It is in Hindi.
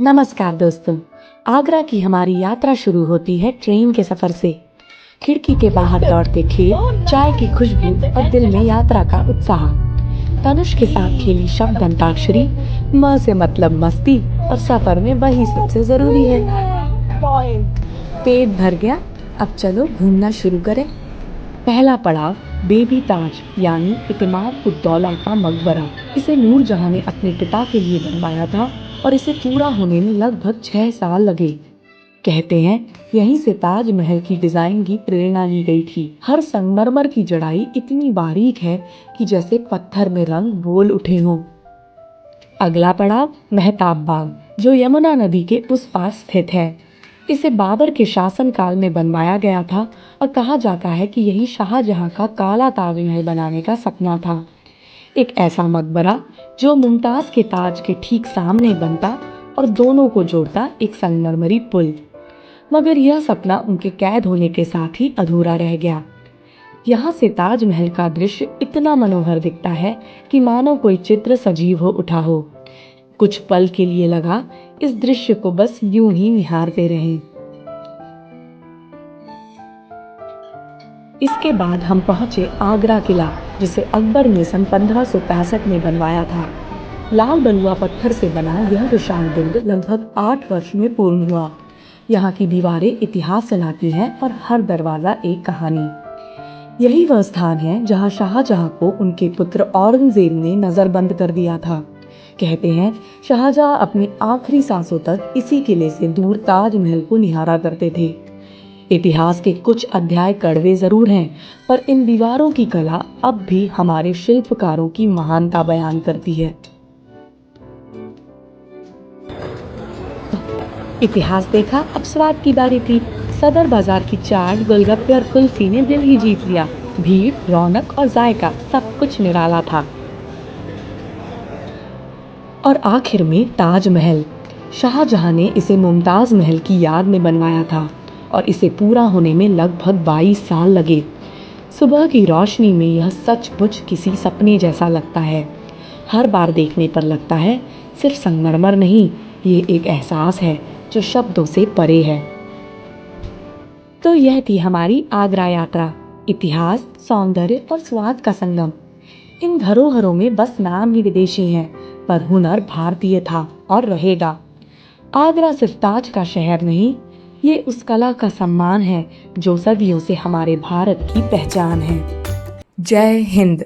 नमस्कार दोस्तों। आगरा की हमारी यात्रा शुरू होती है ट्रेन के सफर से। खिड़की के बाहर दौड़ते खेत, चाय की खुशबू और दिल में यात्रा का उत्साह। तनुष के साथ खेली शब्द अंताक्षरी, म से मतलब मस्ती और सफर में वही सबसे जरूरी है। पेट भर गया, अब चलो घूमना शुरू करें। पहला पड़ाव बेबी ताज यानी इतिमाद उद्दौला का मकबरा। इसे नूरजहां ने अपने पिता के लिए बनवाया था और इसे पूरा होने में लगभग 6 साल लगे। कहते हैं यहीं से ताजमहल की डिजाइन की प्रेरणा ली गई थी। हर संगमरमर की जड़ाई इतनी बारीक है कि जैसे पत्थर में रंग बोल उठे हों। अगला पड़ाव मेहताब बाग, जो यमुना नदी के उस पार स्थित है। इसे बाबर के शासनकाल में बनवाया गया था और कहा जाता है कि यही शाहजहां का काला ताजमहल बनाने का सपना था। एक ऐसा मकबरा जो मुमताज के ताज के ठीक सामने बनता और दोनों को जोड़ता एक संगमरमरी पुल। मगर यह सपना उनके कैद होने के साथ ही अधूरा रह गया। यहाँ से ताजमहल का दृश्य इतना मनोहर दिखता है कि मानो कोई चित्र सजीव हो उठा हो। कुछ पल के लिए लगा इस दृश्य को बस यूं ही निहारते रहें। इसके बाद हम पहुंचे आगरा किला, जिसे अकबर ने सन 1565 में बनवाया था। लाल बलुआ पत्थर से बना यह विशाल दुर्ग लगभग 8 वर्ष में पूर्ण हुआ। यहाँ की दीवारें इतिहास सुनाती हैं और हर दरवाजा एक कहानी। यही वह स्थान है जहाँ शाहजहां को उनके पुत्र औरंगजेब ने नजरबंद कर दिया था। कहते हैं शाहजहां अपनी आखिरी सांसों तक इसी किले से दूर ताजमहल को निहारा करते थे। इतिहास के कुछ अध्याय कड़वे जरूर हैं, पर इन दीवारों की कला अब भी हमारे शिल्पकारों की महानता बयान करती है। इतिहास देखा, अब स्वाद की बारी थी। सदर बाजार की चाट, गोलगप्पे और कुल्फी ने दिल ही जीत लिया। भीड़, रौनक और जायका सब कुछ निराला था। और आखिर में ताजमहल। शाहजहां ने इसे मुमताज महल की याद में बनवाया था और इसे पूरा होने में लगभग 22 साल लगे। सुबह की रोशनी में यह सचमुच किसी सपने जैसा लगता है। हर बार देखने पर लगता है सिर्फ संगमरमर नहीं, ये एक एहसास है जो शब्दों से परे है। तो यह थी हमारी आगरा यात्रा। इतिहास, सौंदर्य और स्वाद का संगम। इन धरोहरों में बस नाम ही विदेशी हैं, पर हुनर भारतीय था और रहेगा। आगरा सिर्फ ताज का शहर नहीं, ये उस कला का सम्मान है जो सदियों से हमारे भारत की पहचान है। जय हिंद।